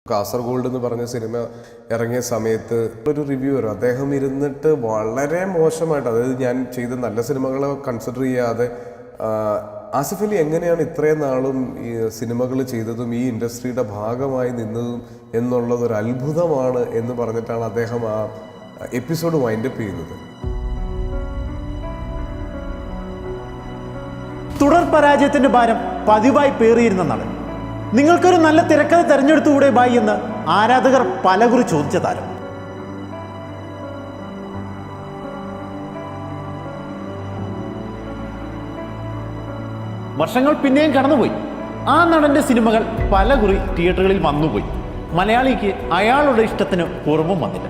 കാസർഗോഡ് എന്ന് പറഞ്ഞ സിനിമ ഇറങ്ങിയ സമയത്ത് ഒരു റിവ്യൂവർ അദ്ദേഹം ഇരുന്നിട്ട് വളരെ മോശമായിട്ട്, അതായത് ഞാൻ ചെയ്ത നല്ല സിനിമകളെ കൺസിഡർ ചെയ്യാതെ ആസിഫ് അലി എങ്ങനെയാണ് ഇത്രയും നാളും ഈ സിനിമകൾ ചെയ്തതും ഈ ഇൻഡസ്ട്രിയുടെ ഭാഗമായി നിന്നതും എന്നുള്ളത് ഒരു അത്ഭുതമാണ് എന്ന് പറഞ്ഞിട്ടാണ് അദ്ദേഹം ആ എപ്പിസോഡ് വൈൻഡപ്പ് ചെയ്യുന്നത്. തുടർ പരാജയത്തിന്റെ ഭാരം പതിവായി പേറിയിരുന്ന നടൻ നിങ്ങൾക്കൊരു നല്ല തിരക്കഥ തെരഞ്ഞെടുത്തുകൂടെ ബായി എന്ന് ആരാധകർ പലകുറി ചോദിച്ച താരം. വർഷങ്ങൾ പിന്നെയും കടന്നുപോയി. ആ നടന്റെ സിനിമകൾ പലകുറി തിയേറ്ററുകളിൽ വന്നുപോയി. മലയാളിക്ക് അയാളുടെ ഇഷ്ടത്തിന് കുറവും വന്നില്ല.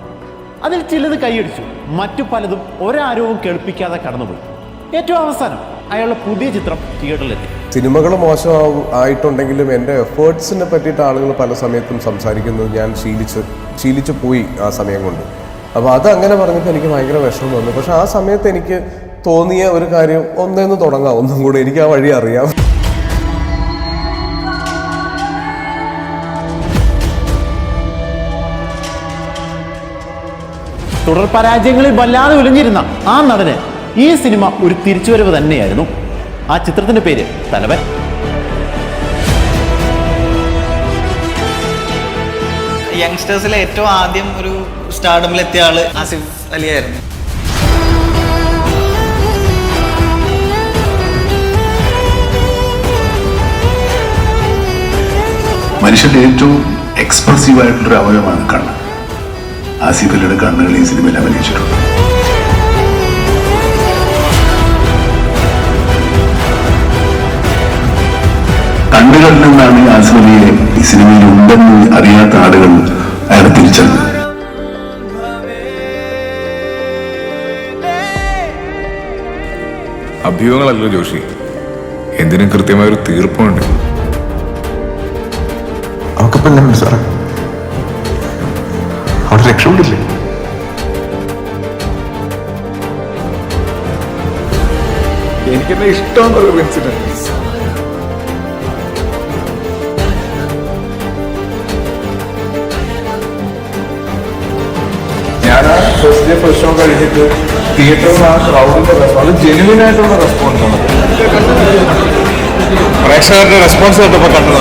അതിൽ ചിലത് കൈയടിച്ചു, മറ്റു പലതും ഒരാരവും കേൾപ്പിക്കാതെ കടന്നുപോയി. ഏറ്റവും അവസാനം അയാളുടെ പുതിയ ചിത്രം തിയേറ്ററിലെത്തി. സിനിമകൾ മോശമായിട്ടുണ്ടെങ്കിലും എൻ്റെ എഫേർട്സിനെ പറ്റിയിട്ട് ആളുകൾ പല സമയത്തും സംസാരിക്കുന്നത് ഞാൻ ശീലിച്ചു പോയി ആ സമയം കൊണ്ട്. അപ്പോൾ അതങ്ങനെ പറഞ്ഞപ്പോൾ എനിക്ക് ഭയങ്കര വിഷമം വന്നു. പക്ഷെ ആ സമയത്ത് എനിക്ക് തോന്നിയ ഒരു കാര്യം, ഒന്നേന്ന് തുടങ്ങാം, ഒന്നും കൂടെ എനിക്ക് ആ വഴി അറിയാം. തുടർ പരാജയങ്ങളിൽ വല്ലാതെ ഉലഞ്ഞിരുന്ന ആ നടന് ഈ സിനിമ ഒരു തിരിച്ചുവരവ് തന്നെയായിരുന്നു. ആ ചിത്രത്തിന്റെ പേര് തലവൻ. യങ്സ്റ്റേഴ്സിലെ ഏറ്റവും ആദ്യം ഒരു സ്റ്റാർഡമിലെത്തിയ ആള് ആസിഫ് അലി ആയിരുന്നു. മനുഷ്യന്റെ ഏറ്റവും എക്സ്പ്രസീവ് ആയിട്ടുള്ളൊരു അവയവമാണ് കണ്ണ്. ആസിഫ് അലിയുടെ കണ്ണുകൾ ഈ സിനിമയിൽ അഭിനയിച്ചിട്ടുണ്ട്. കണ്ണുകളിൽ നിന്നാണ് ആസിഫ് അലിയെ ഈ സിനിമയിൽ ഉണ്ടെന്ന് അറിയാത്ത ആളുകൾ അയാളെ തിരിച്ചറിഞ്ഞത്. അഭ്യൂഹങ്ങളല്ലോ ജോഷി, എന്തിനും കൃത്യമായൊരു തീർപ്പുണ്ട്. അവക്കിപ്പോ എങ്ങനെയുണ്ട് സാറേ? അവിടെ രക്ഷപ്പെടില്ലേ? എനിക്കെന്നെ ഇഷ്ടമെന്നൊരു ഇൻസിഡന്റ്. ഞാൻ ആ ഫസ്റ്റ് ഷോ കഴിഞ്ഞിട്ട് തിയേറ്ററിൽ ആ ക്രൗഡിന്റെ റെസ്പോൺസ്, ജെന്യുവിൻ ആയിട്ടുള്ള റെസ്പോൺസ് ആണ്. പ്രേക്ഷകരുടെ റെസ്പോൺസ് കേട്ടപ്പോൾ കണ്ടത്